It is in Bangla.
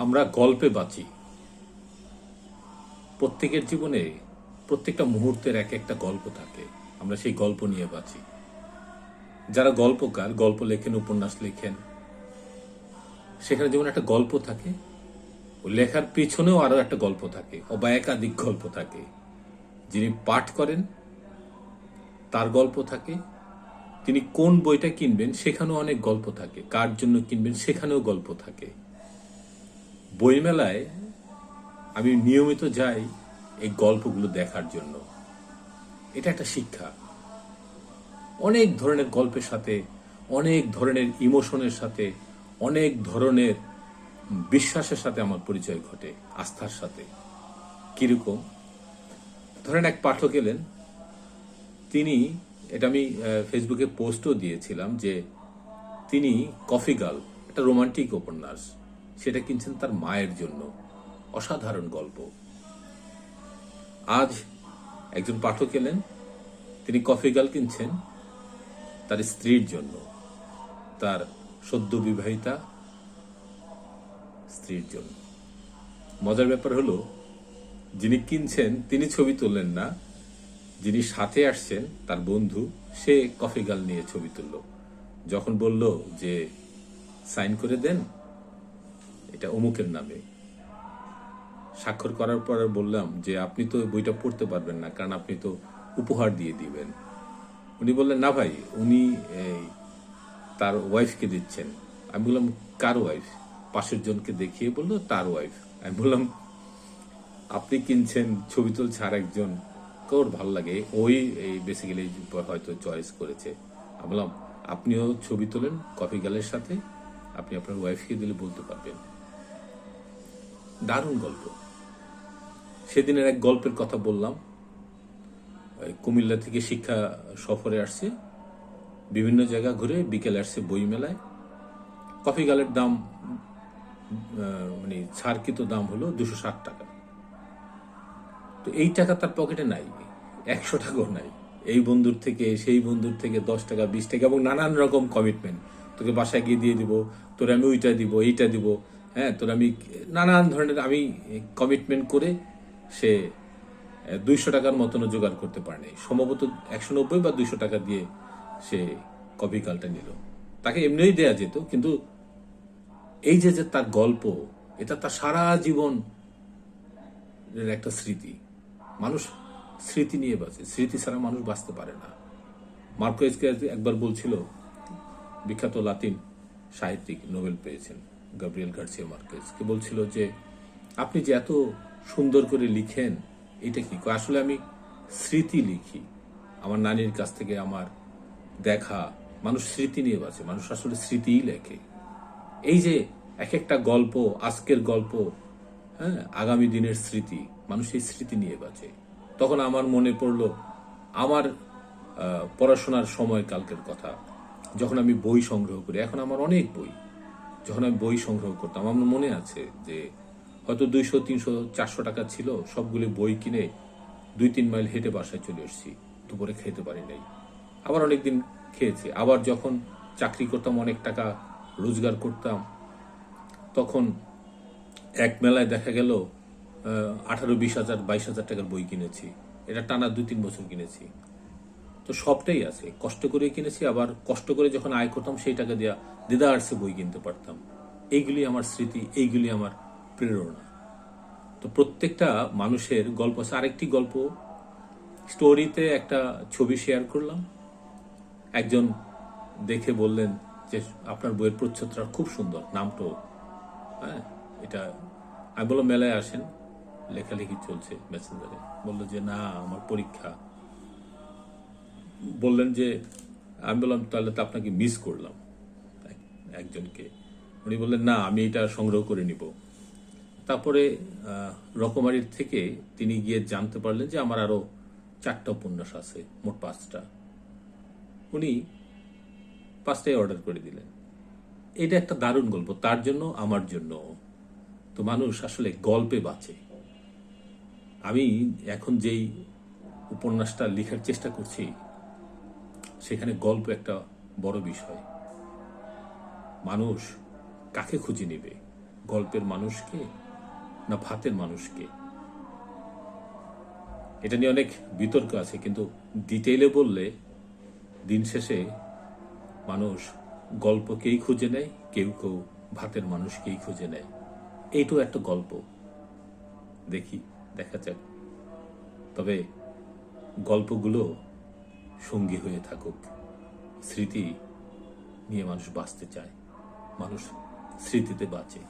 আমরা গল্পে বাঁচি। প্রত্যেকের জীবনে প্রত্যেকটা মুহূর্তের এক একটা গল্প থাকে। আমরা সেই গল্প নিয়ে বাঁচি। যারা গল্পকার, গল্প লেখেন, উপন্যাস লেখেন, সেখানে যেমন একটা গল্প থাকে, ওই লেখার পিছনেও আরো একটা গল্প থাকে, বা একাধিক গল্প থাকে। যিনি পাঠ করেন তার গল্প থাকে, তিনি কোন বইটা কিনবেন সেখানেও অনেক গল্প থাকে, কার জন্য কিনবেন সেখানেও গল্প থাকে। বইমেলায় আমি নিয়মিত যাই এই গল্পগুলো দেখার জন্য। এটা একটা শিক্ষা। অনেক ধরনের গল্পের সাথে, অনেক ধরনের ইমোশনের সাথে, অনেক ধরনের বিশ্বাসের সাথে আমার পরিচয় ঘটে, আস্থার সাথে। কিরকম? ধরেন এক পাঠক এলেন, তিনি, এটা আমি ফেসবুকে পোস্টও দিয়েছিলাম, যে তিনি কফি গার্ল, একটা রোমান্টিক উপন্যাস, সেটা কিনছেন তার মায়ের জন্য। অসাধারণ গল্প। আজ একজন পাঠক এলেন, তিনি কফি গার্ল কিনছেন তার স্ত্রীর জন্য, তার সদ্য বিবাহিতা স্ত্রীর জন্য। মজার ব্যাপার হলো, যিনি কিনছেন তিনি ছবি তুললেন না, যিনি সাথে আসছেন তার বন্ধু, সে কফি গার্ল নিয়ে ছবি তুলল। যখন বলল যে সাইন করে দেন এটা অমুকের নামে, স্বাক্ষর করার পর বললাম যে আপনি তো বইটা পড়তে পারবেন না, কারণ আপনি তো উপহার দিয়ে দিবেন। উনি বললেন না ভাই, উনি তার ওয়াইফকে দিচ্ছেন। আমি বললাম কার ওয়াইফ? পাশের জনকে দেখিয়ে বললো তার ওয়াইফ। আমি বললাম আপনি কিনছেন, ছবি তুলছে আর একজন, ওর ভালো লাগে, ওই বেসিক্যালি হয়তো চয়েস করেছে। আমি বললাম আপনিও ছবি তোলেন কফি গার্লের সাথে, আপনি আপনার ওয়াইফকে দিলে বলতে পারবেন। দারুণ গল্প। সেদিনের এক গল্পের কথা বললাম। কুমিল্লা থেকে শিক্ষা সফরে আসছে, বিভিন্ন জায়গা ঘুরে বিকেলে আসছে বই মেলায়। কফি গার্লের দাম, মানে ছাড়কৃত দাম হলো 260 টাকা। তো এই টাকা তার পকেটে নাই, 100 টাকাও নাই। এই বন্ধুর থেকে, সেই বন্ধুর থেকে 10 টাকা, 20 টাকা, এবং নানান রকম কমিটমেন্ট। তোকে বাসায় গিয়ে দিয়ে দিব, তোর আমি ওইটা দিব, এইটা দিব, হ্যাঁ তোর আমি, নানান ধরনের আমি কমিটমেন্ট করে সে 200 টাকার মতনও জোগাড় করতে পারেনি। সম্ভবত 190 বা 200 টাকা দিয়ে সে কফি গার্লটা নিল। তাকে এমনিই দেয়া যেত, কিন্তু এই যে যে তার গল্প, এটা তার সারা জীবন একটা স্মৃতি। মানুষ স্মৃতি নিয়ে বাঁচে, স্মৃতি ছাড়া মানুষ বাঁচতে পারে না। মার্কোয়েজকে একবার বলছিল, বিখ্যাত লাতিন সাহিত্যিক, নোবেল পেয়েছেন গাব্রিয়েল গার্সিয়া মার্কেজ, কে বলছিল যে আপনি যে এত সুন্দর করে লিখেন, এটা কি? আসলে আমি স্মৃতি লিখি, আমার নানির কাছ থেকে আমার দেখা। মানুষ স্মৃতি নিয়ে বাঁচে, মানুষ আসলে স্মৃতিই লেখে। এই যে এক একটা গল্প, আজকের গল্প, হ্যাঁ, আগামী দিনের স্মৃতি, মানুষ এই স্মৃতি নিয়ে বাঁচে। তখন আমার মনে পড়লো আমার পড়াশোনার সময় কালকের কথা, যখন আমি বই সংগ্রহ করি। এখন আমার অনেক বই। যখন আমি বই সংগ্রহ করতাম, আমার মনে আছে যে হয়তো 200, 300, 400 টাকা ছিল, সবগুলি বই কিনে 2-3 মাইল হেঁটে বাসায় চলে এসেছি। দুপুরে খেতে পারি নাই, আবার অনেকদিন খেয়েছি। আবার যখন চাকরি করতাম, অনেক টাকা রোজগার করতাম, তখন এক মেলায় দেখা গেল 18, 20,000, 22,000 টাকার বই কিনেছি। এটা টানা 2-3 বছর কিনেছি। তো সবটাই আছে, কষ্ট করে কিনেছি, আবার কষ্ট করে যখন আয় করতাম সেই টাকা দিয়া দেদারসে বই কিনতে পারতাম। এইগুলি আমার স্মৃতি, এইগুলি আমার প্রেরণা। তো প্রত্যেকটা মানুষের গল্প আছে। আরেকটি গল্প, স্টোরিতে একটা ছবি শেয়ার করলাম, একজন দেখে বললেন যে আপনার বইয়ের প্রচ্ছদটা খুব সুন্দর, নামটাও, হ্যাঁ এটা। আমি বললাম মেলায় আসেন, লেখালেখি চলছে মেসেঞ্জারে। বললো যে না, আমার পরীক্ষা। বললেন যে, আমি বললাম তাহলে তো আপনাকে মিস করলাম একজনকে। উনি বললেন না, আমি এটা সংগ্রহ করে নিব। তারপরে রকমারির থেকে তিনি গিয়ে জানতে পারলেন যে আমার আরো 4টা উপন্যাস আছে, মোট 5টা। উনি 5টাই অর্ডার করে দিলেন। এটা একটা দারুণ গল্প, তার জন্য, আমার জন্য। তো মানুষ আসলে গল্পে বাঁচে। আমি এখন যেই উপন্যাসটা লেখার চেষ্টা করছি, সেখানে গল্প একটা বড় বিষয়। মানুষ কাকে খুঁজে নেবে? গল্পের মানুষকে না ভাতের মানুষকে? এটা নিয়ে অনেক বিতর্ক আছে, কিন্তু ডিটেইলে বললে দিন শেষে মানুষ গল্পকেই খুঁজে নেয়, কেউ কেউ ভাতের মানুষকেই খুঁজে নেয়। এইটাও একটা গল্প, দেখা যাক। তবে গল্পগুলো সঙ্গী হয়ে থাকুক। স্মৃতি নিয়ে মানুষ বাঁচতে চায়, মানুষ স্মৃতিতে বাঁচে।